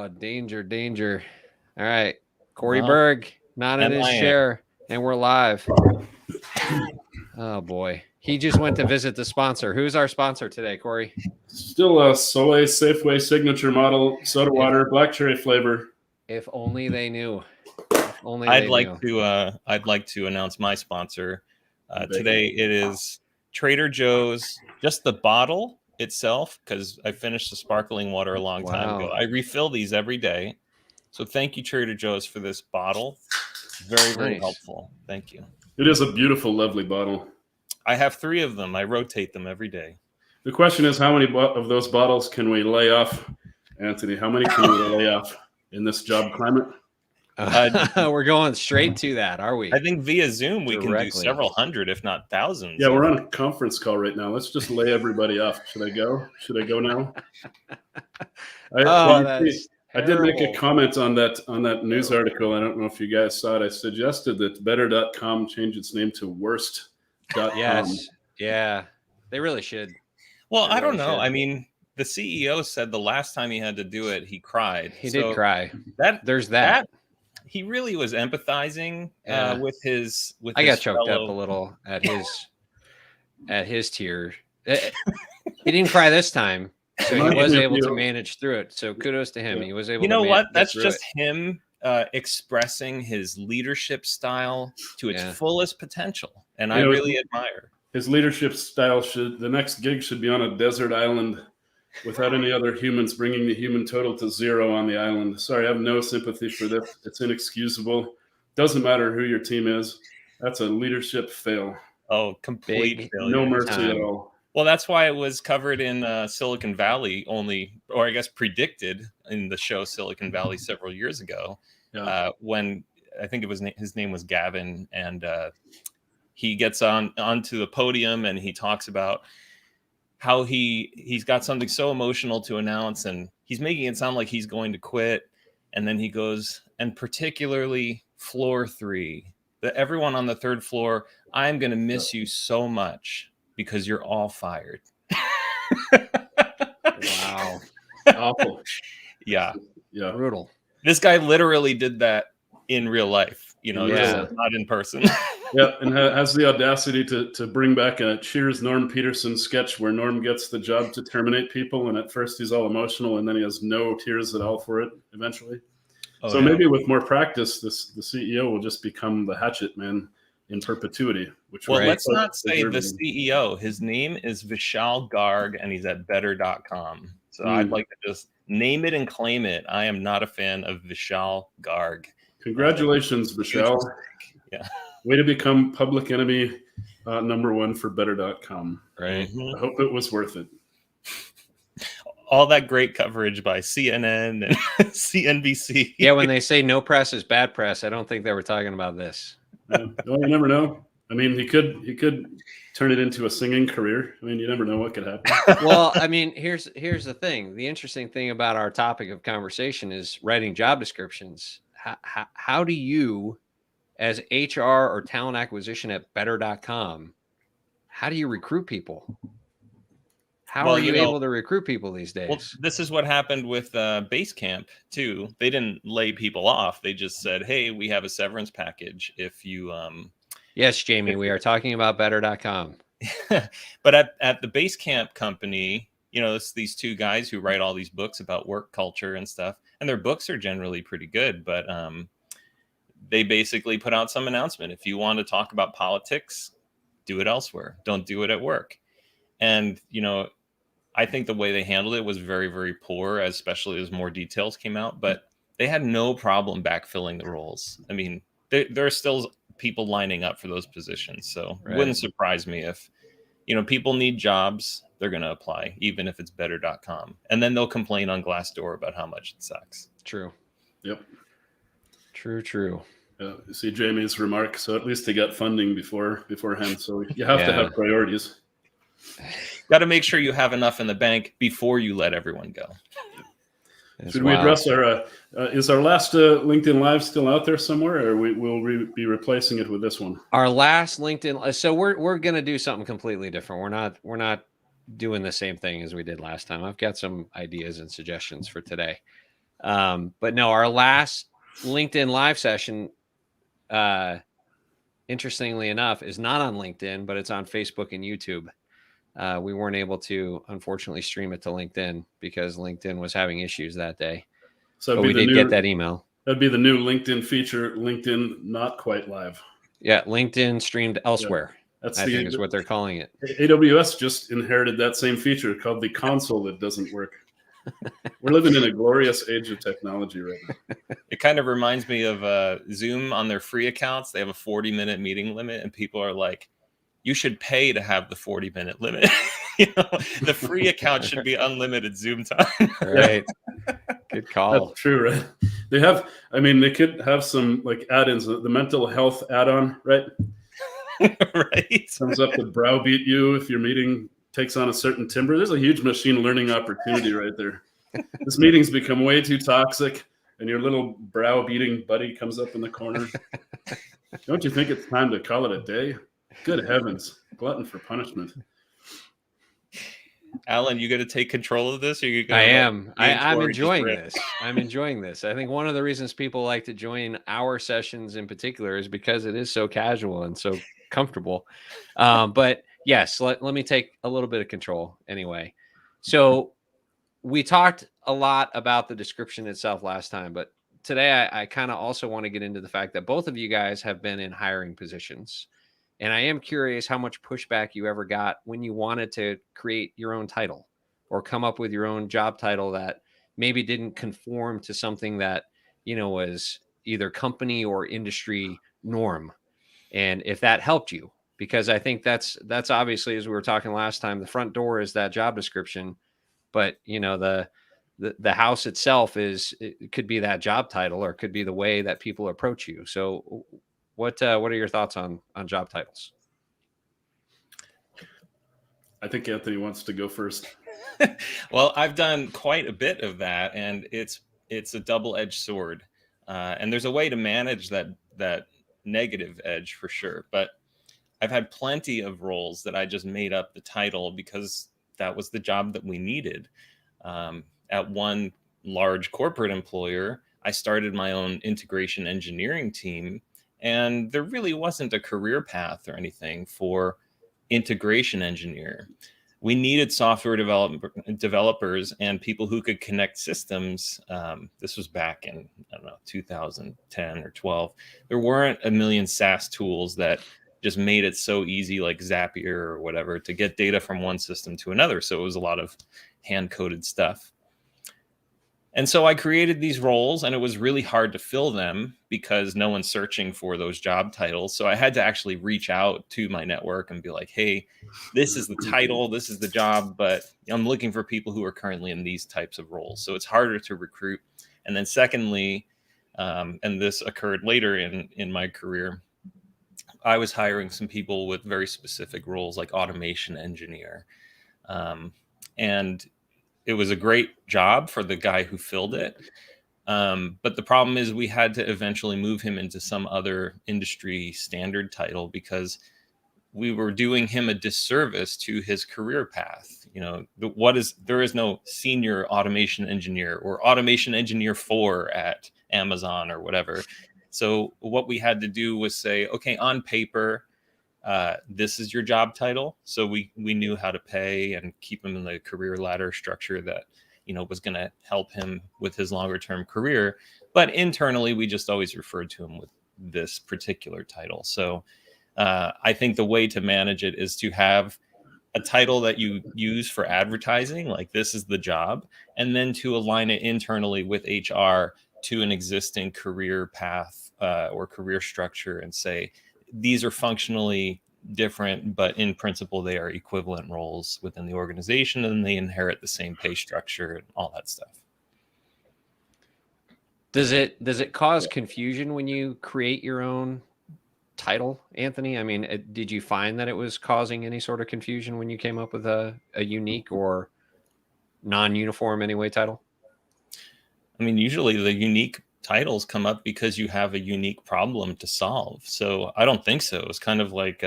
Oh, danger, danger. All right. Cory Well, Berg, not in his MIA. chair, and we're live. Oh, boy. He just went to visit the sponsor. Who's our sponsor today, Cory? Still a Soleil Safeway signature model soda water, black cherry flavor. If only they knew. If only they knew. I'd like to announce my sponsor. Today it is Trader Joe's, just the bottle itself, because I finished the sparkling water a long time ago. I refill these every day. So thank you, Trader Joe's, for this bottle. Very, very helpful. Thank you. It is a beautiful, lovely bottle. I have 3 of them. I rotate them every day. The question is, how many of those bottles can we lay off, Anthony? How many can we lay off in this job climate? We're going straight to that, are we? I think via Zoom we can do several hundred, if not thousands. Yeah, we're on a conference call right now. Let's just lay everybody off. Should I go? Should I go now? I did make a comment on that news article. I don't know if you guys saw it. I suggested that Better.com change its name to Worst.com. Yes. Yeah. They really should. Well, I don't know. I mean, the CEO said the last time he had to do it, he cried. He did cry. There's that. He really was empathizing with his. I got choked up a little at his tear. He didn't cry this time, so he was able to manage through it. So kudos to him. He was able. You know what? That's just him expressing his leadership style to its fullest potential, and I really admire his leadership style. The next gig should be on a desert island without any other humans, bringing the human total to 0 on the island. Sorry, I have no sympathy for this. It's inexcusable. Doesn't matter who your team is. That's a leadership fail. Oh, complete failure. No mercy at all. Well, that's why it was covered in Silicon Valley or I guess predicted in the show Silicon Valley several years ago, when I think his name was Gavin, and he gets onto the podium and he talks about how he's got something so emotional to announce, and he's making it sound like he's going to quit. And then he goes, and particularly floor 3, everyone on the 3rd floor, I'm going to miss you so much because you're all fired. Wow. Awful. Yeah. Brutal. This guy literally did that in real life, just not in person. Yeah, and has the audacity to bring back a Cheers Norm Peterson sketch where Norm gets the job to terminate people, and at first he's all emotional, and then he has no tears at all for it eventually. Maybe with more practice, the CEO will just become the hatchet man in perpetuity. Let's not say the CEO. His name is Vishal Garg, and he's at Better.com. So I'd like to just name it and claim it. I am not a fan of Vishal Garg. Congratulations, Vishal. Yeah. Way to become public enemy #1 for Better.com. Right. I hope it was worth it. All that great coverage by CNN and CNBC. Yeah, when they say no press is bad press, I don't think they were talking about this. Well, you never know. I mean, he could turn it into a singing career. I mean, you never know what could happen. Well, I mean, here's the thing. The interesting thing about our topic of conversation is writing job descriptions. How do you, as HR or talent acquisition at Better.com, how do you recruit people? How are you able to recruit people these days? Well, this is what happened with Basecamp, too. They didn't lay people off. They just said, hey, we have a severance package if you... Yes, Jamie, we are talking about Better.com. But at the Basecamp company, it's these 2 guys who write all these books about work culture and stuff. And their books are generally pretty good, but they basically put out some announcement. If you want to talk about politics, do it elsewhere. Don't do it at work. And, I think the way they handled it was very, very poor, especially as more details came out. But they had no problem backfilling the roles. I mean, there are still people lining up for those positions. So it wouldn't surprise me if, people need jobs, they're going to apply, even if it's Better.com. And then they'll complain on Glassdoor about how much it sucks. True. Yep. True. You see Jamie's remark. So at least they got funding beforehand. So you have to have priorities. Got to make sure you have enough in the bank before you let everyone go. Should we address our is our last LinkedIn Live still out there somewhere, or will we be replacing it with this one? Our last LinkedIn. So we're going to do something completely different. We're not doing the same thing as we did last time. I've got some ideas and suggestions for today. But no, our last LinkedIn live session, interestingly enough, is not on LinkedIn, but it's on Facebook and YouTube. We weren't able to, unfortunately, stream it to LinkedIn because LinkedIn was having issues that day. So but we did get that email. That'd be the new LinkedIn feature, LinkedIn not quite live. Yeah, LinkedIn streamed elsewhere. Yeah, I think is what they're calling it. AWS just inherited that same feature called the console that doesn't work. We're living in a glorious age of technology right now. It kind of reminds me of Zoom on their free accounts. They have a 40-minute meeting limit, and people are like, you should pay to have the 40-minute limit. The free account should be unlimited Zoom time. Right. Good call. That's true, right? They could have some like add-ins, the mental health add-on, right? Right. Comes up to browbeat you if your meeting takes on a certain timbre. There's a huge machine learning opportunity right there. This meeting's become way too toxic, and your little browbeating buddy comes up in the corner. Don't you think it's time to call it a day? Good heavens, glutton for punishment. Alan, you got to take control of this? Or you I am. I'm enjoying this. I'm enjoying this. I think one of the reasons people like to join our sessions in particular is because it is so casual and so comfortable. But yes, let me take a little bit of control anyway. So we talked a lot about the description itself last time, but today I kind of also want to get into the fact that both of you guys have been in hiring positions. And I am curious how much pushback you ever got when you wanted to create your own title or come up with your own job title that maybe didn't conform to something that, was either company or industry norm. And if that helped you, because I think that's obviously, as we were talking last time, the front door is that job description, but the house itself it could be that job title, or it could be the way that people approach you. So what are your thoughts on job titles? I think Anthony wants to go first. Well, I've done quite a bit of that, and it's a double-edged sword. And there's a way to manage that negative edge for sure. But I've had plenty of roles that I just made up the title because that was the job that we needed. At one large corporate employer, I started my own integration engineering team, and there really wasn't a career path or anything for integration engineer. We needed software developers and people who could connect systems. This was back in, 2010 or 12. There weren't a million SaaS tools that just made it so easy, like Zapier or whatever, to get data from one system to another. So it was a lot of hand-coded stuff. And so I created these roles, and it was really hard to fill them because no one's searching for those job titles. So I had to actually reach out to my network and be like, hey, this is the title, this is the job, but I'm looking for people who are currently in these types of roles. So it's harder to recruit. And then secondly, and this occurred later in my career, I was hiring some people with very specific roles like automation engineer. And it was a great job for the guy who filled it. But the problem is we had to eventually move him into some other industry standard title because we were doing him a disservice to his career path. There is no senior automation engineer or automation engineer 4 at Amazon or whatever. So what we had to do was say, okay, on paper, this is your job title. So we knew how to pay and keep him in the career ladder structure that, was going to help him with his longer term career. But internally, we just always referred to him with this particular title. So I think the way to manage it is to have a title that you use for advertising, like this is the job, and then to align it internally with HR to an existing career path or career structure and say, these are functionally different, but in principle, they are equivalent roles within the organization, and they inherit the same pay structure and all that stuff. Does it cause confusion when you create your own title, Anthony? I mean, did you find that it was causing any sort of confusion when you came up with a unique or non-uniform anyway title? I mean, usually the unique titles come up because you have a unique problem to solve. So I don't think so. It's kind of like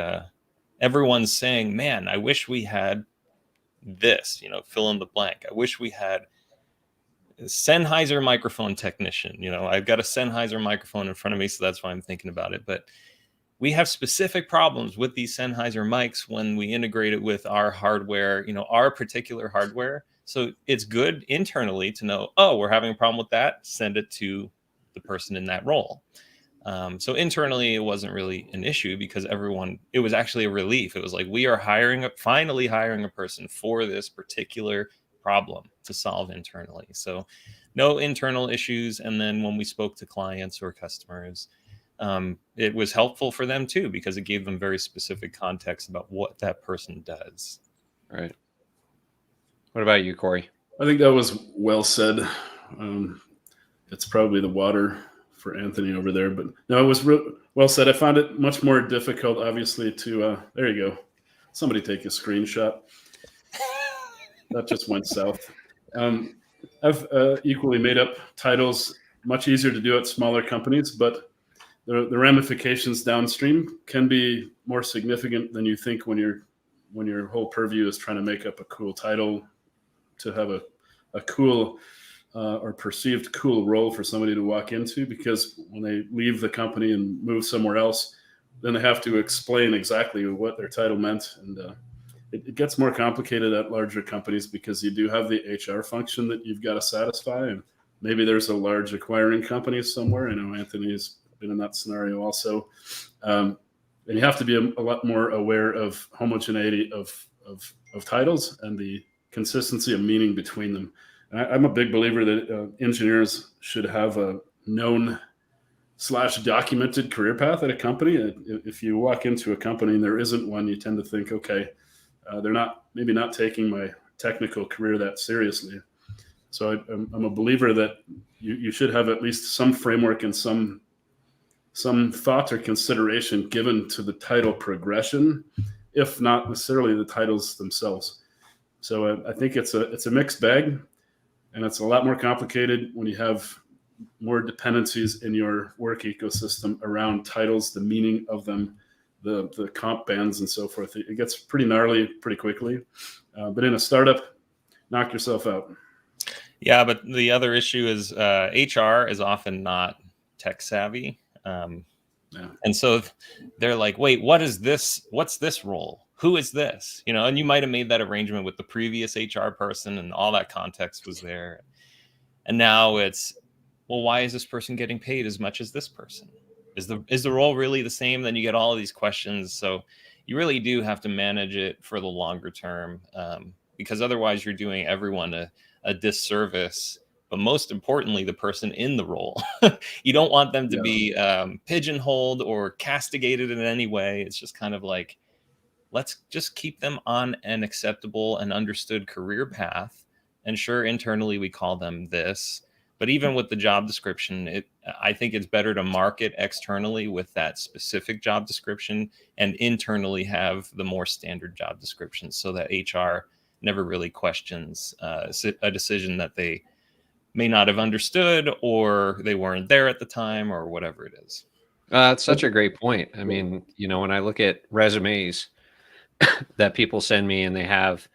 everyone's saying, man, I wish we had this, fill in the blank. I wish we had Sennheiser microphone technician. You know, I've got a Sennheiser microphone in front of me, so that's why I'm thinking about it. But we have specific problems with these Sennheiser mics when we integrate it with our hardware, you know, our particular hardware. So it's good internally to know, oh, we're having a problem with that. Send it to the person in that role. So internally, it wasn't really an issue because it was actually a relief. It was like, we are finally hiring a person for this particular problem to solve internally. So no internal issues. And then when we spoke to clients or customers, it was helpful for them too, because it gave them very specific context about what that person does. Right. What about you, Cory? I think that was well said. It's probably the water for Anthony over there, but no, it was well said. I found it much more difficult, obviously, to there you go. Somebody take a screenshot. That just went south. I've equally made up titles, much easier to do at smaller companies, but the ramifications downstream can be more significant than you think when your whole purview is trying to make up a cool title to have a cool or perceived cool role for somebody to walk into, because when they leave the company and move somewhere else, then they have to explain exactly what their title meant. And it gets more complicated at larger companies because you do have the HR function that you've got to satisfy. And maybe there's a large acquiring company somewhere. I know Anthony's been in that scenario also. And you have to be a lot more aware of homogeneity of titles and the consistency of meaning between them. And I'm a big believer that engineers should have a known / documented career path at a company. If you walk into a company and there isn't one, you tend to think, okay, they're maybe not taking my technical career that seriously. So I'm a believer that you should have at least some framework and some thought or consideration given to the title progression, if not necessarily the titles themselves. So I think it's a mixed bag, and it's a lot more complicated when you have more dependencies in your work ecosystem around titles, the meaning of them, the comp bands and so forth. It gets pretty gnarly pretty quickly. But in a startup, knock yourself out. Yeah, but the other issue is HR is often not tech savvy. And so they're like, wait, what is this? What's this role? Who is this? You know, and you might have made that arrangement with the previous HR person and all that context was there. And now it's, well, why is this person getting paid as much as this person? Is the role really the same? Then you get all of these questions. So you really do have to manage it for the longer term, because otherwise you're doing everyone a disservice. But most importantly, the person in the role. You don't want them to be pigeonholed or castigated in any way. It's just kind of like, let's just keep them on an acceptable and understood career path. And sure, internally we call them this. But even with the job description, I think it's better to market externally with that specific job description and internally have the more standard job description so that HR never really questions a decision that they may not have understood or they weren't there at the time or whatever it is. That's such a great point. I mean, you know, when I look at resumes that people send me and they have,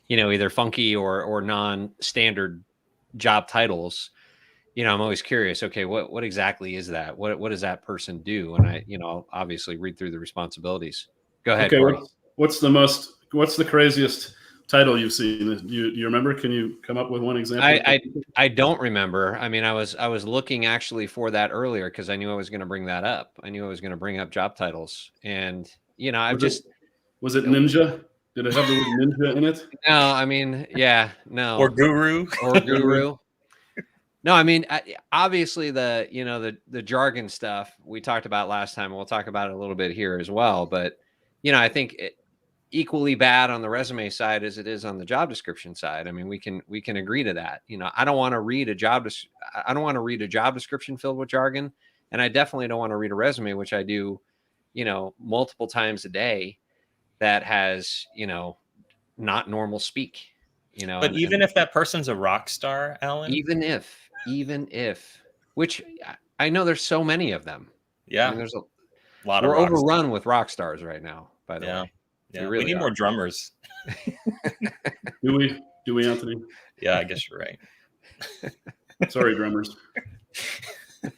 you know, either funky or non-standard job titles, you know, I'm always curious, okay, what exactly is that? What does that person do? And I, you know, obviously read through the responsibilities. Go ahead, Okay, Cory. what's the craziest title you've seen? You remember? Can you come up with one example? I don't remember. I mean, I was looking actually for that earlier because I knew I was going to bring that up. I knew I was going to bring up job titles, and you know, Was it ninja? Did it have the word ninja in it? No, I mean, yeah, no. Or guru. No, I mean, obviously the jargon stuff we talked about last time. We'll talk about it a little bit here as well. But, you know, I think equally bad on the resume side as it is on the job description side. I mean, we can agree to that. You know, I don't want to read a job description filled with jargon. And I definitely don't want to read a resume, which I do, you know, multiple times a day that has, you know, not normal speak. You know, but even if that person's a rock star, Alan, even if, which I know there's so many of them. Yeah, I mean, there's a lot. We're overrun with rock stars right now. By the way, yeah, we need more drummers. Do we, Anthony? Yeah, I guess you're right. Sorry, drummers.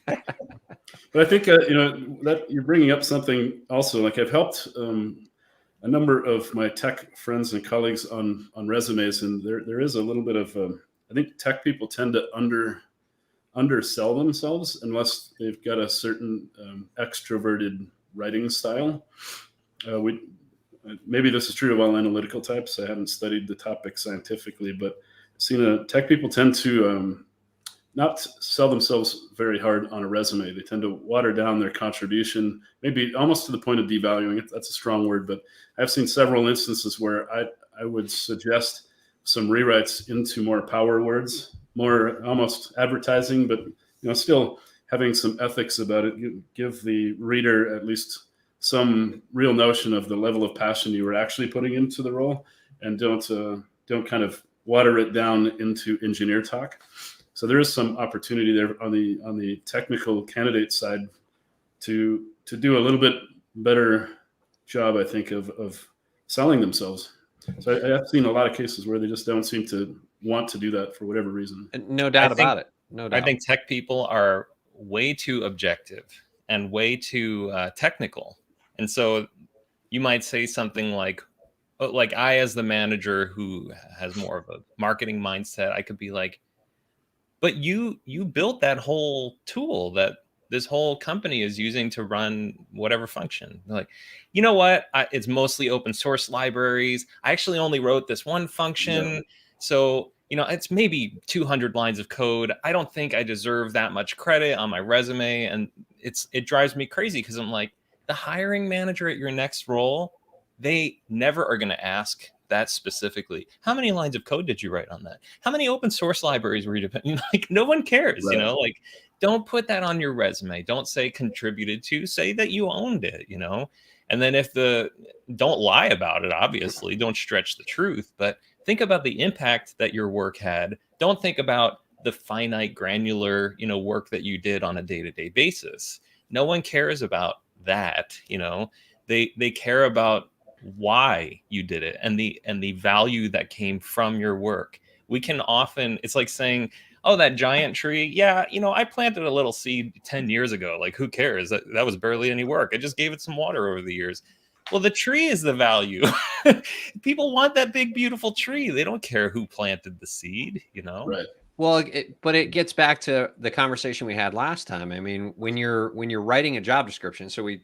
But I think that you're bringing up something also. Like I've helped a number of my tech friends and colleagues on resumes, and there is a little bit of I think tech people tend to undersell themselves unless they've got a certain extroverted writing style. We maybe this is true of all analytical types. I haven't studied the topic scientifically, but I've seen tech people tend to not sell themselves very hard on a resume. They tend to water down their contribution, maybe almost to the point of devaluing it. That's a strong word, but I've seen several instances where I would suggest some rewrites into more power words, more almost advertising, but still having some ethics about it. You give the reader at least some real notion of the level of passion you were actually putting into the role, and don't kind of water it down into engineer talk. So there is some opportunity there on the technical candidate side to do a little bit better job, I think, of selling themselves. So I've seen a lot of cases where they just don't seem to want to do that for whatever reason. No doubt about it. No doubt. I think tech people are way too objective and way too technical. And so you might say something like I, as the manager who has more of a marketing mindset, I could be like, but you built that whole tool that this whole company is using to run whatever function. Like, you know what? It's mostly open source libraries. I actually only wrote this one function. Yeah. So, it's maybe 200 lines of code. I don't think I deserve that much credit on my resume. And it drives me crazy because I'm like, the hiring manager at your next role, they never are going to ask that specifically. How many lines of code did you write on that? How many open source libraries were you depending? Like, no one cares, right. Like, don't put that on your resume. Don't say contributed to, say that you owned it, and then don't lie about it, obviously. Don't stretch the truth, but think about the impact that your work had. Don't think about the finite granular, work that you did on a day-to-day basis. No one cares about that. They care about why you did it and the value that came from your work. We can often, it's like saying, oh, that giant tree, yeah, I planted a little seed 10 years ago. Like, who cares? That was barely any work. I just gave it some water over the years. Well, the tree is the value. People want that big, beautiful tree. They don't care who planted the seed, Right. Well, but it gets back to the conversation we had last time. I mean, when you're writing a job description, so we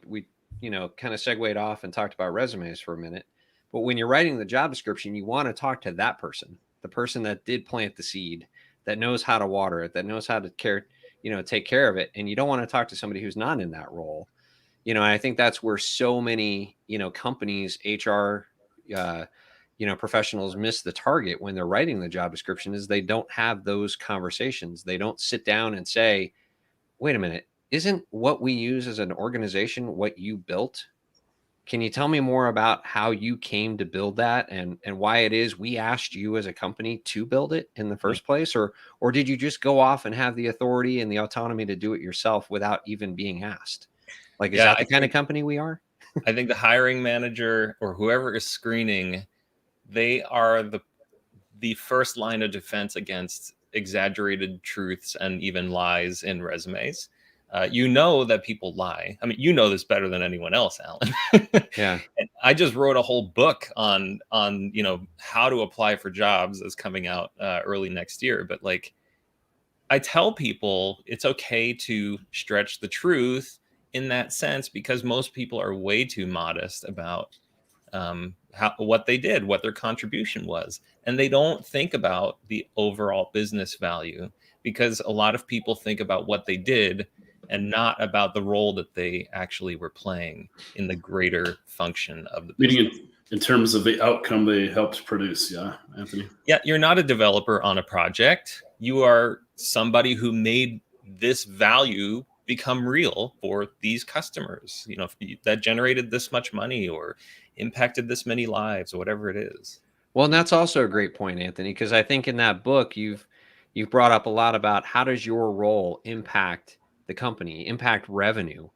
kind of segued off and talked about resumes for a minute. But when you're writing the job description, you want to talk to that person, the person that did plant the seed, that knows how to water it, that knows how to take care of it. And you don't want to talk to somebody who's not in that role. I think that's where so many, companies, HR, professionals miss the target when they're writing the job description, is they don't have those conversations. They don't sit down and say, wait a minute, isn't what we use as an organization what you built? Can you tell me more about how you came to build that and why it is we asked you as a company to build it in the first place? Or did you just go off and have the authority and the autonomy to do it yourself without even being asked? Like, is that the kind of company we are? I think the hiring manager or whoever is screening, they are the first line of defense against exaggerated truths and even lies in resumes. That people lie. I mean, this better than anyone else, Alan. Yeah. And I just wrote a whole book on how to apply for jobs that's coming out early next year. But like, I tell people it's okay to stretch the truth in that sense, because most people are way too modest about what they did, what their contribution was. And they don't think about the overall business value, because a lot of people think about what they did and not about the role that they actually were playing in the greater function of the business. Meaning in terms of the outcome they helped produce. Yeah, Anthony. Yeah, you're not a developer on a project. You are somebody who made this value become real for these customers, that generated this much money or impacted this many lives or whatever it is. Well, and that's also a great point, Anthony, because I think in that book, you've brought up a lot about how does your role impact the company, impact revenue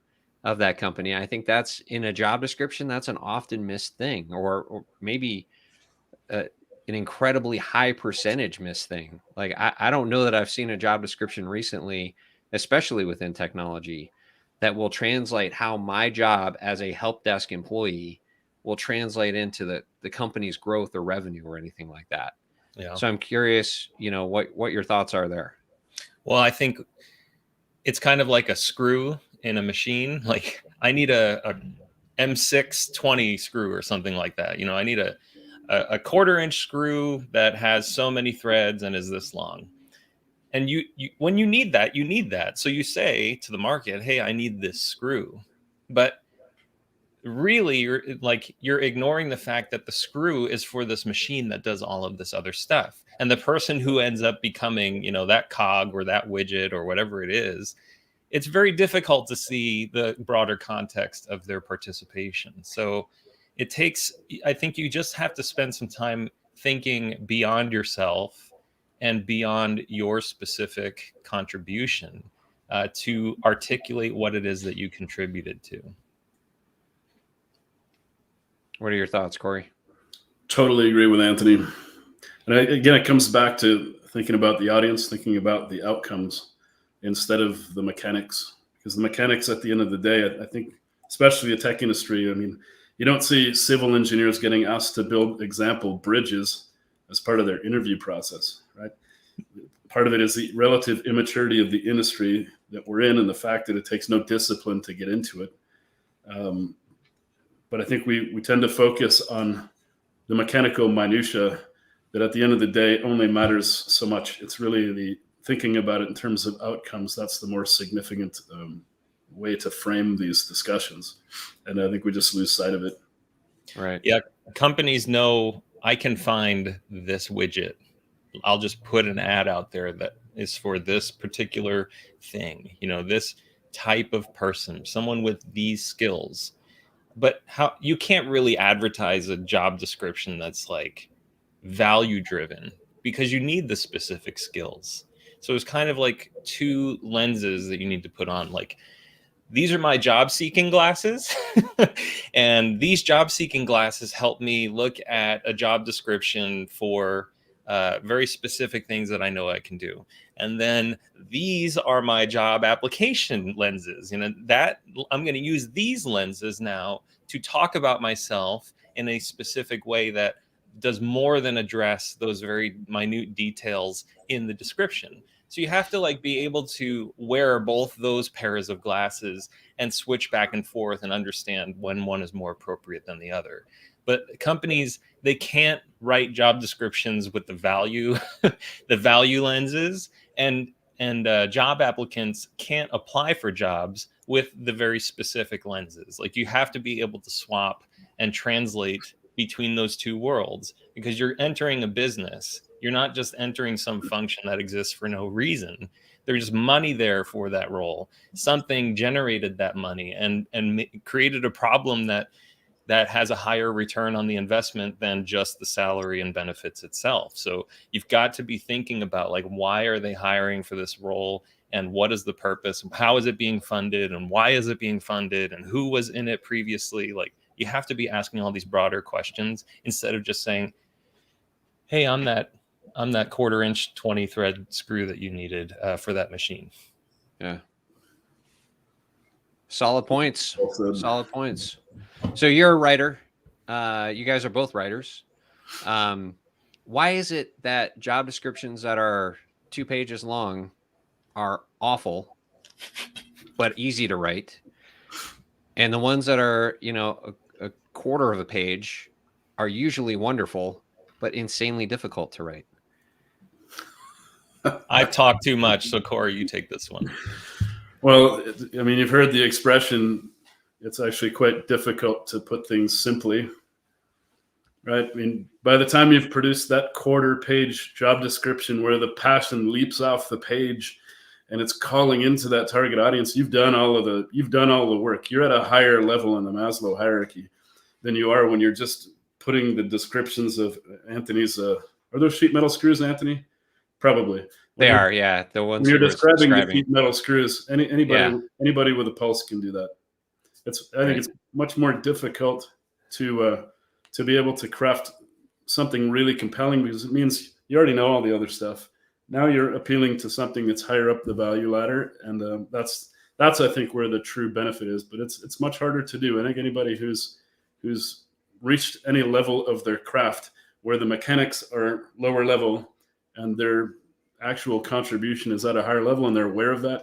of that company. I think that's in a job description. That's an often missed thing, or maybe an incredibly high percentage miss thing. Like I don't know that I've seen a job description recently, especially within technology, that will translate how my job as a help desk employee will translate into the company's growth or revenue or anything like that. Yeah. So I'm curious, what your thoughts are there. Well, I think it's kind of like a screw in a machine. Like I need a M620 screw or something like that. I need a quarter-inch screw that has so many threads and is this long. And you when you need that. So you say to the market, hey, I need this screw. But really, you're ignoring the fact that the screw is for this machine that does all of this other stuff. And the person who ends up becoming, that cog or that widget or whatever it is, it's very difficult to see the broader context of their participation. So I think you just have to spend some time thinking beyond yourself and beyond your specific contribution to articulate what it is that you contributed to. What are your thoughts, Cory? Totally agree with Anthony. And again, it comes back to thinking about the audience, thinking about the outcomes instead of the mechanics. Because the mechanics at the end of the day, I think, especially the tech industry, I mean, you don't see civil engineers getting asked to build example bridges as part of their interview process, right? Part of it is the relative immaturity of the industry that we're in and the fact that it takes no discipline to get into it. But I think we tend to focus on the mechanical minutia that at the end of the day only matters so much. It's really the thinking about it in terms of outcomes. That's the more significant way to frame these discussions. And I think we just lose sight of it. Right. Yeah. Companies know I can find this widget. I'll just put an ad out there that is for this particular thing, this type of person, someone with these skills. But how you can't really advertise a job description that's like value driven because you need the specific skills. So it's kind of like two lenses that you need to put on. Like, these are my job seeking glasses and these job seeking glasses help me look at a job description for very specific things that I know I can do. And then these are my job application lenses. That I'm going to use these lenses now to talk about myself in a specific way that does more than address those very minute details in the description. So you have to be able to wear both those pairs of glasses and switch back and forth and understand when one is more appropriate than the other. But companies, they can't write job descriptions with the value, the value lenses, and job applicants can't apply for jobs with the very specific lenses. You have to be able to swap and translate between those two worlds because you're entering a business. You're not just entering some function that exists for no reason. There's money there for that role. Something generated that money and created a problem that has a higher return on the investment than just the salary and benefits itself. So you've got to be thinking about why are they hiring for this role and what is the purpose? How is it being funded and why is it being funded and who was in it previously? You have to be asking all these broader questions instead of just saying, hey, I'm that 1/4-inch 20 thread screw that you needed for that machine. Yeah. Solid points. Solid points. So you're a writer. You guys are both writers. Why is it that job descriptions that are 2 pages long are awful, but easy to write? And the ones that are, a quarter of a page are usually wonderful, but insanely difficult to write? I've talked too much. So Cory, you take this one. Well, I mean, you've heard the expression, it's actually quite difficult to put things simply, right? I mean, by the time you've produced that 1/4-page job description where the passion leaps off the page and it's calling into that target audience, you've done all the work. You're at a higher level in the Maslow hierarchy than you are when you're just putting the descriptions of Anthony's. Are those sheet metal screws, Anthony? Probably. They are, yeah. The ones when you're describing the sheet metal screws, anybody with a pulse can do that. I think it's much more difficult to be able to craft something really compelling, because it means you already know all the other stuff. Now you're appealing to something that's higher up the value ladder, and that's I think where the true benefit is. But it's much harder to do. I think anybody who's reached any level of their craft where the mechanics are lower level and their actual contribution is at a higher level, and they're aware of that,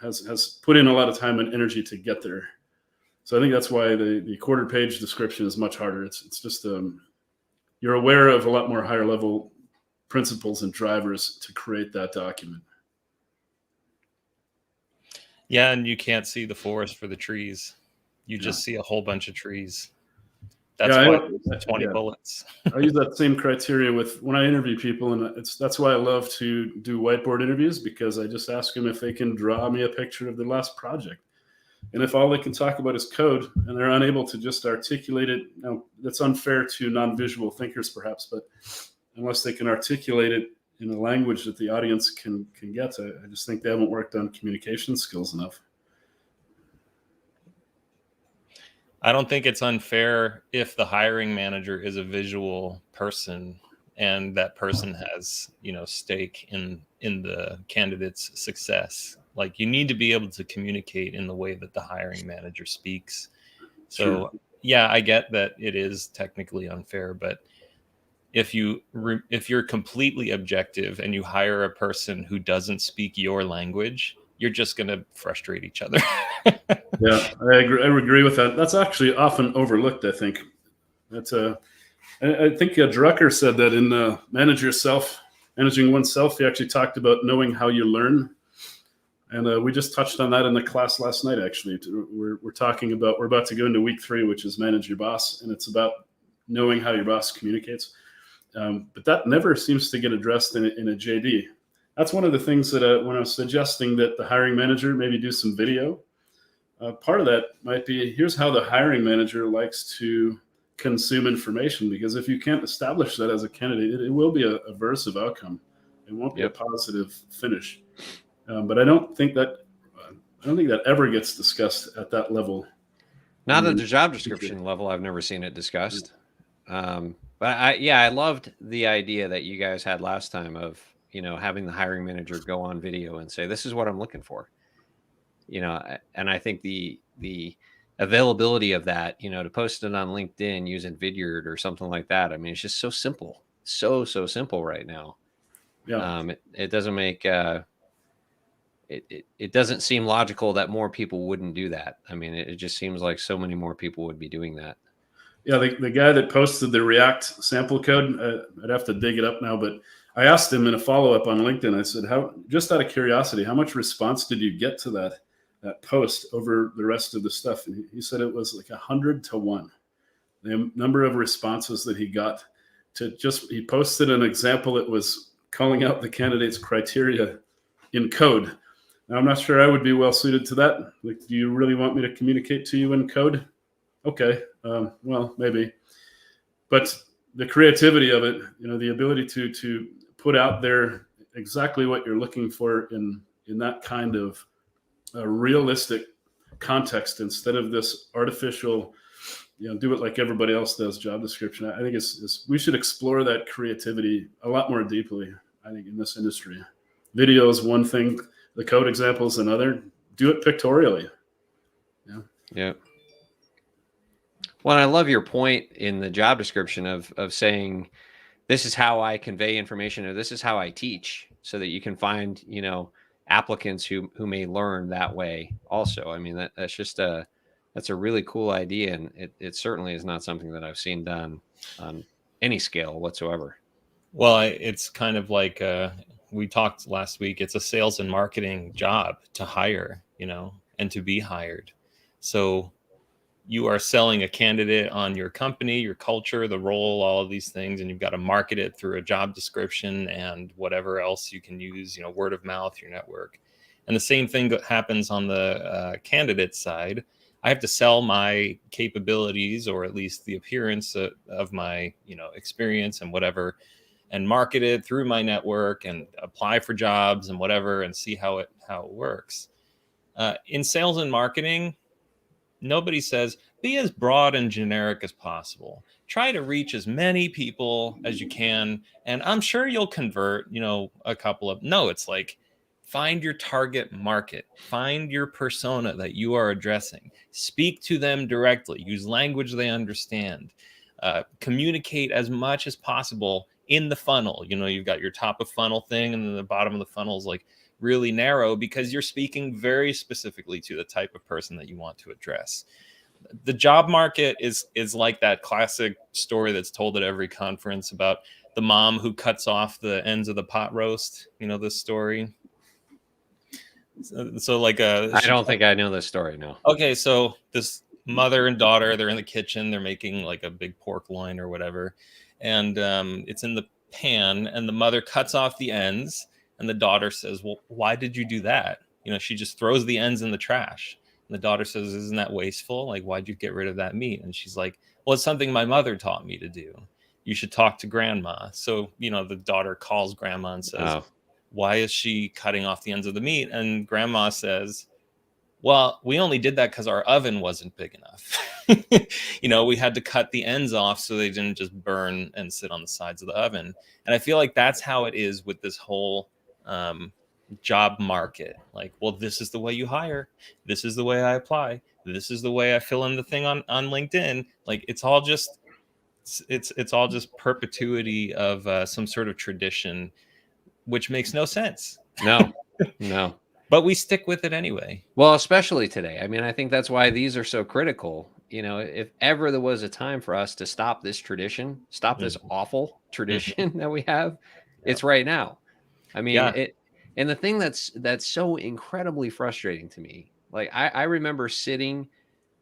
has put in a lot of time and energy to get there. So I think that's why the quarter page description is much harder. It's just you're aware of a lot more higher level principles and drivers to create that document. Yeah, and you can't see the forest for the trees. You just see a whole bunch of trees. That's why there's 20 bullets. I use that same criteria when I interview people, and that's why I love to do whiteboard interviews, because I just ask them if they can draw me a picture of their last project. And if all they can talk about is code and they're unable to just articulate it, that's unfair to non-visual thinkers perhaps, but unless they can articulate it in a language that the audience can get, I just think they haven't worked on communication skills enough. I don't think it's unfair if the hiring manager is a visual person and that person has, stake in the candidate's success. Like, you need to be able to communicate in the way that the hiring manager speaks. So, yeah, I get that it is technically unfair, but if you're completely objective and you hire a person who doesn't speak your language, you're just going to frustrate each other. Yeah, I agree with that. That's actually often overlooked, I think. I think Drucker said that in Managing Oneself, he actually talked about knowing how you learn. And we just touched on that in the class last night, actually. We're about to go into week 3, which is Manage Your Boss, and it's about knowing how your boss communicates. But that never seems to get addressed in a JD. That's one of the things that when I was suggesting that the hiring manager maybe do some video, part of that might be, here's how the hiring manager likes to consume information, because if you can't establish that as a candidate, it will be a aversive outcome. It won't be a positive finish. But I don't think that ever gets discussed at that level. Not at the job description level. I've never seen it discussed. But I loved the idea that you guys had last time of, having the hiring manager go on video and say, this is what I'm looking for. And I think the availability of that, to post it on LinkedIn using Vidyard or something like that. I mean, it's just so simple, so simple right now. Yeah. It doesn't make, it doesn't seem logical that more people wouldn't do that. I mean, it just seems like so many more people would be doing that. Yeah. The guy that posted the React sample code, I'd have to dig it up now, but I asked him in a follow-up on LinkedIn, I said, just out of curiosity, how much response did you get to that post over the rest of the stuff? And he said it was like 100 to 1. The number of responses that he got he posted an example that was calling out the candidate's criteria in code. Now, I'm not sure I would be well suited to that. Like, do you really want me to communicate to you in code? Okay, well, maybe. But the creativity of it, the ability to put out there exactly what you're looking for in that kind of a realistic context, instead of this artificial, do it like everybody else does job description. I think we should explore that creativity a lot more deeply, I think, in this industry. Video is one thing. The code example is another. Do it pictorially. Yeah. Well, I love your point in the job description of saying, this is how I convey information, or this is how I teach, so that you can find, applicants who may learn that way also. I mean, that's a really cool idea. And it certainly is not something that I've seen done on any scale whatsoever. Well, it's kind of like, we talked last week, it's a sales and marketing job to hire, and to be hired. So you are selling a candidate on your company, your culture, the role, all of these things, and you've got to market it through a job description and whatever else you can use, word of mouth, your network. And the same thing that happens on the candidate side. I have to sell my capabilities, or at least the appearance of my, experience and whatever, and market it through my network and apply for jobs and whatever, and see how it works. In sales and marketing, nobody says, be as broad and generic as possible. Try to reach as many people as you can. And I'm sure you'll convert, a couple of, no, it's like, find your target market, find your persona that you are addressing, speak to them directly, use language they understand, communicate as much as possible in the funnel. You've got your top of funnel thing, and then the bottom of the funnel is like really narrow, because you're speaking very specifically to the type of person that you want to address. The job market is like that classic story that's told at every conference about the mom who cuts off the ends of the pot roast. This story. So like I don't think I know this story. No. Okay, so this mother and daughter, they're in the kitchen, they're making like a big pork loin or whatever, and it's in the pan, and the mother cuts off the ends, and the daughter says, well, why did you do that? She just throws the ends in the trash. And the daughter says, isn't that wasteful? Like, why'd you get rid of that meat? And she's like, well, it's something my mother taught me to do. You should talk to grandma. So the daughter calls grandma and says, why is she cutting off the ends of the meat? And grandma says, well, we only did that because our oven wasn't big enough. We had to cut the ends off so they didn't just burn and sit on the sides of the oven. And I feel like that's how it is with this whole job market. Like, well, this is the way you hire. This is the way I apply. This is the way I fill in the thing on LinkedIn. Like, it's all just perpetuity of some sort of tradition, which makes no sense. No. But we stick with it anyway. Well, especially today. I mean, I think that's why these are so critical. If ever there was a time for us to stop this tradition, stop this awful tradition that we have, it's right now. I mean, and the thing that's so incredibly frustrating to me, like I remember sitting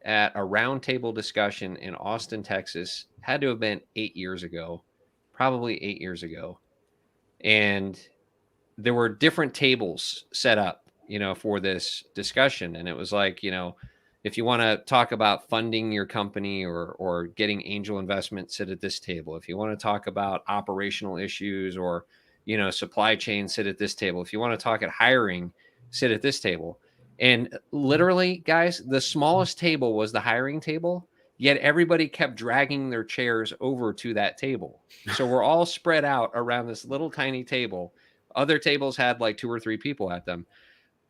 at a roundtable discussion in Austin, Texas, had to have been 8 years ago, probably 8 years ago. And there were different tables set up, for this discussion. And it was like, if you want to talk about funding your company or getting angel investment, sit at this table. If you want to talk about operational issues or, supply chain, sit at this table. If you want to talk at hiring, sit at this table. And literally, guys, the smallest table was the hiring table, yet everybody kept dragging their chairs over to that table. So we're all spread out around this little tiny table. Other tables had like 2 or 3 people at them.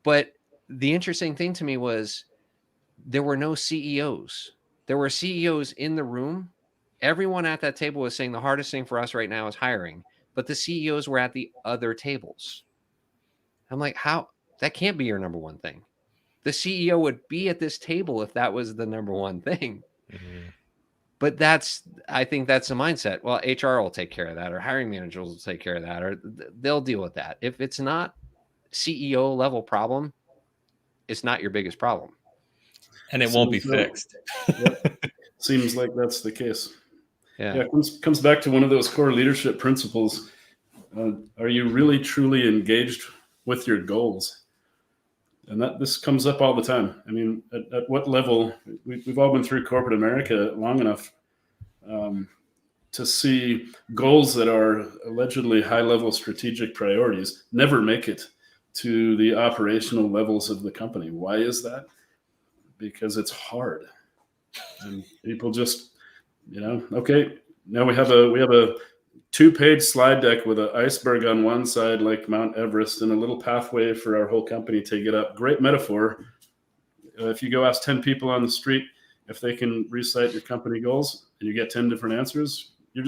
But the interesting thing to me was there were no CEOs. There were CEOs in the room. Everyone at that table was saying the hardest thing for us right now is hiring, but the CEOs were at the other tables. I'm like, how? That can't be your number one thing. The CEO would be at this table if that was the number one thing. Mm-hmm. But I think that's the mindset. Well, HR will take care of that, or hiring managers will take care of that, or they'll deal with that. If it's not CEO level problem, it's not your biggest problem. And it won't be fixed. Yep. Seems like that's the case. Yeah. It comes back to one of those core leadership principles. Are you really truly engaged with your goals? And this comes up all the time. I mean, at what level? We've all been through corporate America long enough to see goals that are allegedly high-level strategic priorities never make it to the operational levels of the company. Why is that? Because it's hard, and people just, okay, now we have a 2-page slide deck with an iceberg on one side, like Mount Everest, and a little pathway for our whole company to get up. Great metaphor. If you go ask 10 people on the street if they can recite your company goals, and you get 10 different answers, you're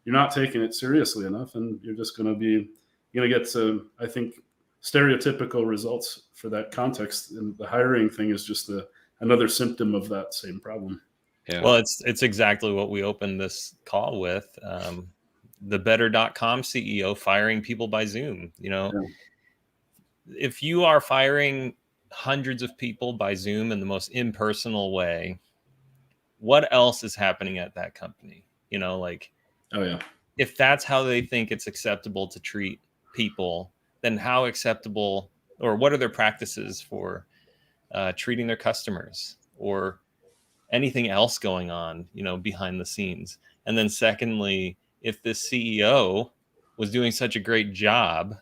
not taking it seriously enough, and you're just going to get to, I think, stereotypical results for that context. And the hiring thing is just another symptom of that same problem. Yeah. Well, it's exactly what we opened this call with. The Better.com CEO firing people by Zoom. If you are firing hundreds of people by Zoom in the most impersonal way, what else is happening at that company? Oh yeah. If that's how they think it's acceptable to treat people, then how acceptable, or what are their practices for treating their customers or anything else going on, behind the scenes? And then secondly, if this CEO was doing such a great job,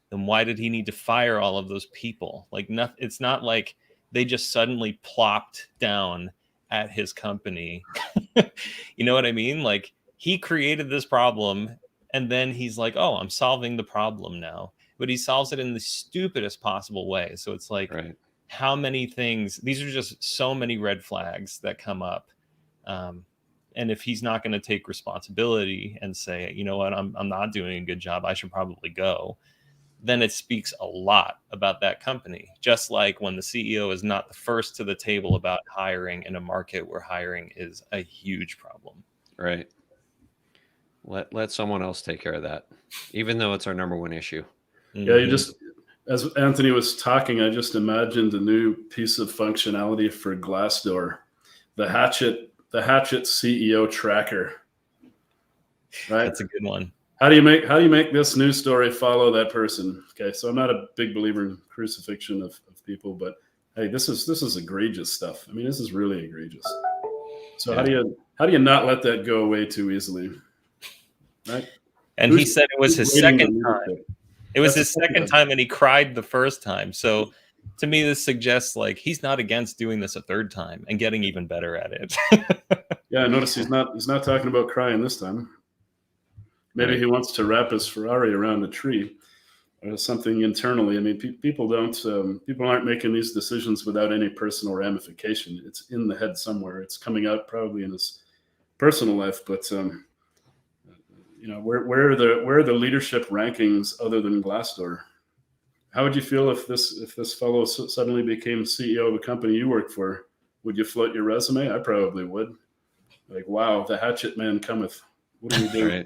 then why did he need to fire all of those people? It's not like they just suddenly plopped down at his company. You know what I mean? Like, he created this problem, and then he's like, oh, I'm solving the problem now. But he solves it in the stupidest possible way. So it's like, Right. how many things, these are just so many red flags that come up. And if he's not going to take responsibility and say, you know what, I'm not doing a good job, I should probably go, then it speaks a lot about that company. Just like when the CEO is not the first to the table about hiring in a market where hiring is a huge problem. Right. Let someone else take care of that, even though it's our number one issue. Yeah, you just, as Anthony was talking, I just imagined a new piece of functionality for Glassdoor, the Hatchet CEO tracker. Right, that's a good one. How do you make this news story follow that person? Okay, so I'm not a big believer in crucifixion of people, but hey, this is egregious stuff. I mean, this is really egregious. So Yeah. how do you not let that go away too easily? Right? And he said it was his second time. It was his second time, and he cried the first time. So to me, this suggests like he's not against doing this a third time and getting even better at it. Yeah, notice he's not talking about crying this time. Maybe Right. he wants to wrap his Ferrari around a tree or something internally. I mean, people aren't making these decisions without any personal ramification. It's in the head somewhere. It's coming out probably in his personal life, but you know, where are the leadership rankings other than Glassdoor? How would you feel if this fellow suddenly became CEO of a company you work for? Would you float your resume? I probably would. Like, wow, the hatchet man cometh. What do we do? Right.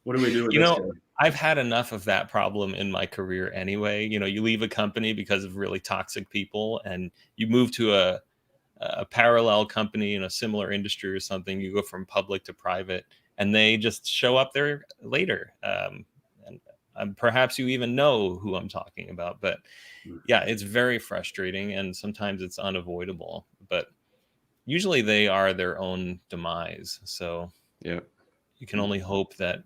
What do we do with this guy? I've had enough of that problem in my career anyway. You know, you leave a company because of really toxic people, and you move to a parallel company in a similar industry or something. You go from public to private, and they just show up there later. And perhaps you even know who I'm talking about. But yeah, it's very frustrating, and sometimes it's unavoidable. But usually they are their own demise. So Yeah. you can only hope that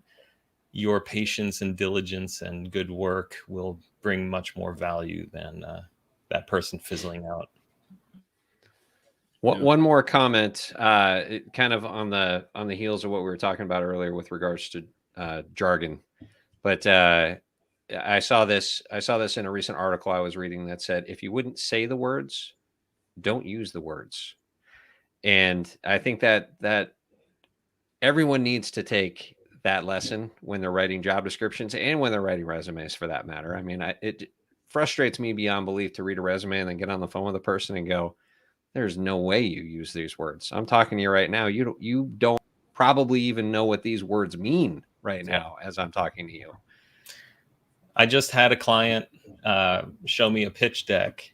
your patience and diligence and good work will bring much more value than that person fizzling out. One more comment, kind of on the heels of what we were talking about earlier with regards to jargon, but I saw this in a recent article I was reading that said, if you wouldn't say the words, don't use the words. And I think that everyone needs to take that lesson when they're writing job descriptions and when they're writing resumes, for that matter. I mean, it frustrates me beyond belief to read a resume and then get on the phone with a person and go, there's no way you use these words. I'm talking to you right now. You don't probably even know what these words mean right now as I'm talking to you. I just had a client show me a pitch deck,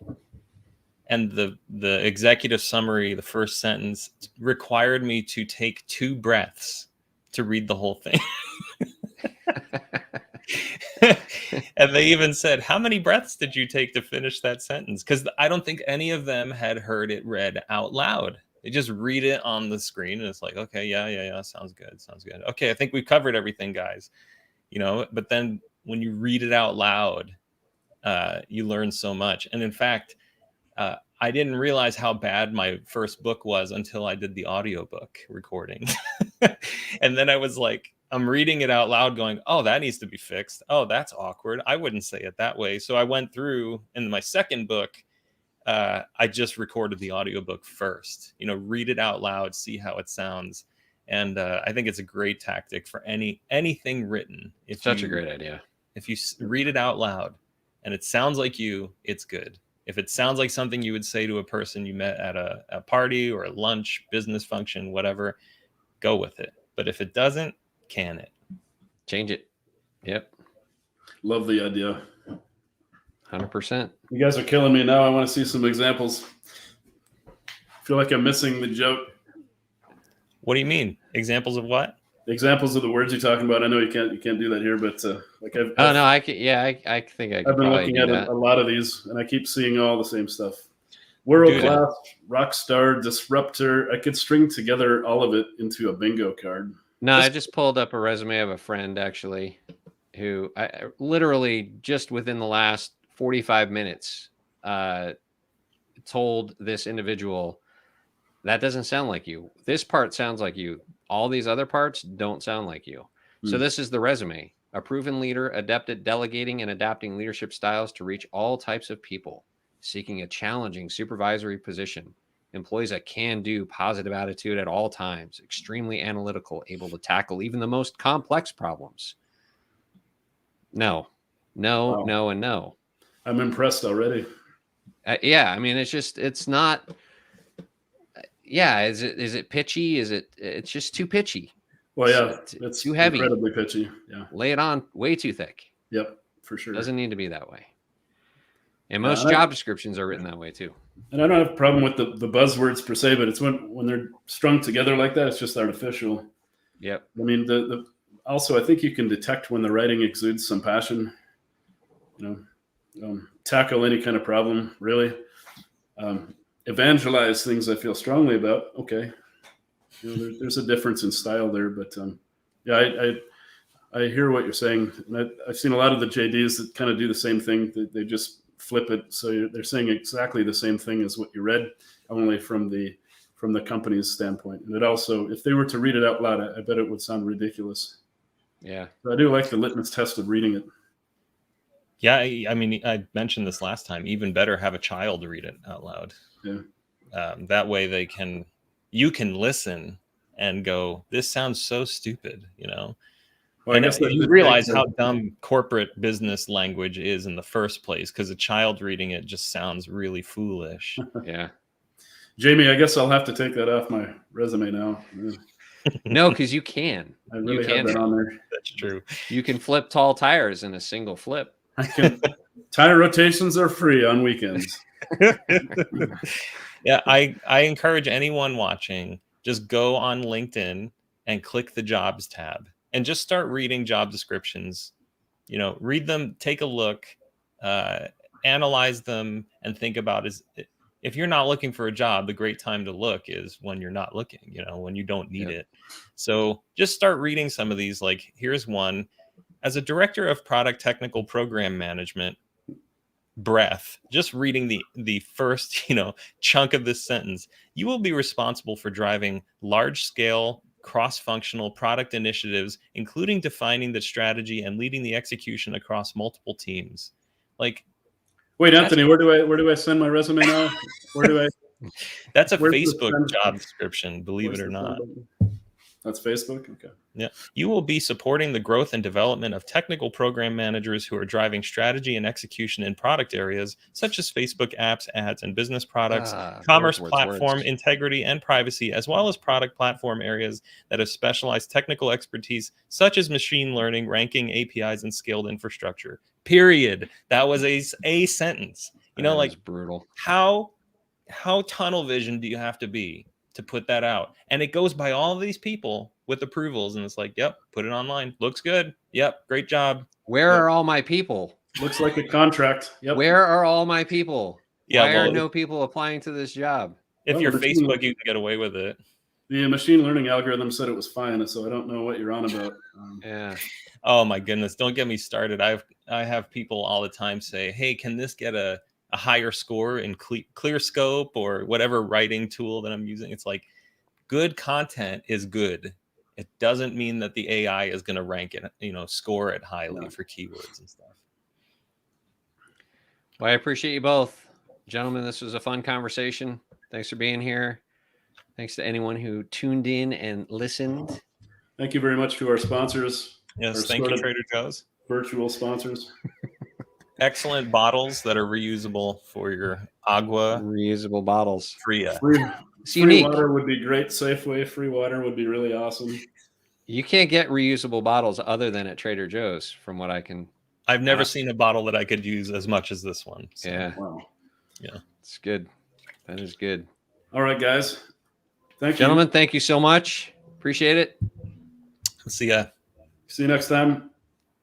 and the executive summary, the first sentence, required me to take 2 breaths to read the whole thing. And they even said, how many breaths did you take to finish that sentence? Because I don't think any of them had heard it read out loud. They just read it on the screen, and it's like, okay, yeah, sounds good. Okay, I think we've covered everything, guys. You know, but then when you read it out loud, you learn so much. And in fact, I didn't realize how bad my first book was until I did the audiobook recording. And then I was like, I'm reading it out loud going, oh, that needs to be fixed. Oh, that's awkward. I wouldn't say it that way. So I went through in my second book. I just recorded the audiobook first, you know, read it out loud, see how it sounds. And I think it's a great tactic for anything written. Such a great idea. If you read it out loud and it sounds like you, it's good. If it sounds like something you would say to a person you met at a party or a lunch, business function, whatever, go with it. But if it doesn't, can it? Change it. Yep. Love the idea. 100%. You guys are killing me now. I want to see some examples. I feel like I'm missing the joke. What do you mean? Examples of what? Examples of the words you're talking about. I know you can't do that here, but like I can. Yeah, I think I could. I've been looking at a lot of these, and I keep seeing all the same stuff. World class, rock star, disruptor. I could string together all of it into a bingo card. No, I just pulled up a resume of a friend actually, who I literally just within the last 45 minutes told this individual, That doesn't sound like you. This part sounds like you. All these other parts don't sound like you. So this is the resume. A proven leader, adept at delegating and adapting leadership styles to reach all types of people, seeking a challenging supervisory position. Employs a can-do, positive attitude at all times, extremely analytical, able to tackle even the most complex problems. No, Wow. no, and no. I'm impressed already. Yeah, I mean, it's not. Yeah, is it pitchy? It's just too pitchy. Well, yeah, it's too heavy. Incredibly pitchy. Yeah. Lay it on way too thick. Yep, for sure. Doesn't need to be that way. And most job descriptions are written that way too. And I don't have a problem with the buzzwords per se, but it's when they're strung together like that, it's just artificial. Yep. I mean, also, I think you can detect when the writing exudes some passion. Tackle any kind of problem, really. Evangelize things I feel strongly about. Okay, there's a difference in style there, but yeah, I hear what you're saying, and I've seen a lot of the JDs that kind of do the same thing. They just flip it, so they're saying exactly the same thing as what you read, only from the company's standpoint. And it also, if they were to read it out loud, I bet it would sound ridiculous. Yeah, but I do like the litmus test of reading it. Yeah, I mean, I mentioned this last time. Even better, have a child read it out loud. Yeah. That way you can listen and go, this sounds so stupid, Well, and you realize how dumb corporate business language is in the first place, because a child reading it just sounds really foolish. Yeah. Jamie, I guess I'll have to take that off my resume now. No, because you can. I really have that on there. That's true. You can flip tall tires in a single flip. Tire rotations are free on weekends. Yeah, I encourage anyone watching, just go on LinkedIn and click the jobs tab and just start reading job descriptions. Read them, take a look, analyze them, and think about if you're not looking for a job, the great time to look is when you're not looking, when you don't need it. So just start reading some of these. Like, here's one. As a director of product technical program management, breath, just reading the first chunk of this sentence, you will be responsible for driving large-scale cross-functional product initiatives, including defining the strategy and leading the execution across multiple teams. Like, wait, Anthony, where do I send my resume now? That's a Facebook job description, believe it or not. That's Facebook? Okay. Yeah. You will be supporting the growth and development of technical program managers who are driving strategy and execution in product areas such as Facebook apps, ads, and business products, commerce platform integrity and privacy, as well as product platform areas that have specialized technical expertise such as machine learning, ranking, APIs, and scaled infrastructure. Period. That was a sentence. Like, brutal. How tunnel vision do you have to be to put that out? And it goes by all of these people with approvals, and it's like, yep, put it online. Looks good. Yep, great job. Where are all my people? Looks like a contract. Yep. Where are all my people? Yeah, Why are no people applying to this job? If you're Facebook, you can get away with it. The machine learning algorithm said it was fine, so I don't know what you're on about. Yeah. Oh my goodness, don't get me started. I have people all the time say, hey, can this get a higher score in ClearScope or whatever writing tool that I'm using? It's like, good content is good. It doesn't mean that the AI is going to rank it, score it highly for keywords and stuff. Well, I appreciate you both. Gentlemen, this was a fun conversation. Thanks for being here. Thanks to anyone who tuned in and listened. Thank you very much to our sponsors. Yes, thank you, Trader Joe's. Virtual sponsors. Excellent bottles that are reusable for your agua. Reusable bottles. Free water would be great. Safeway free water would be really awesome. You can't get reusable bottles other than at Trader Joe's, from what I can. I've never seen a bottle that I could use as much as this one. So. Yeah. Wow. Yeah. It's good. That is good. All right, guys. Thank you. Gentlemen, thank you so much. Appreciate it. See ya. See you next time.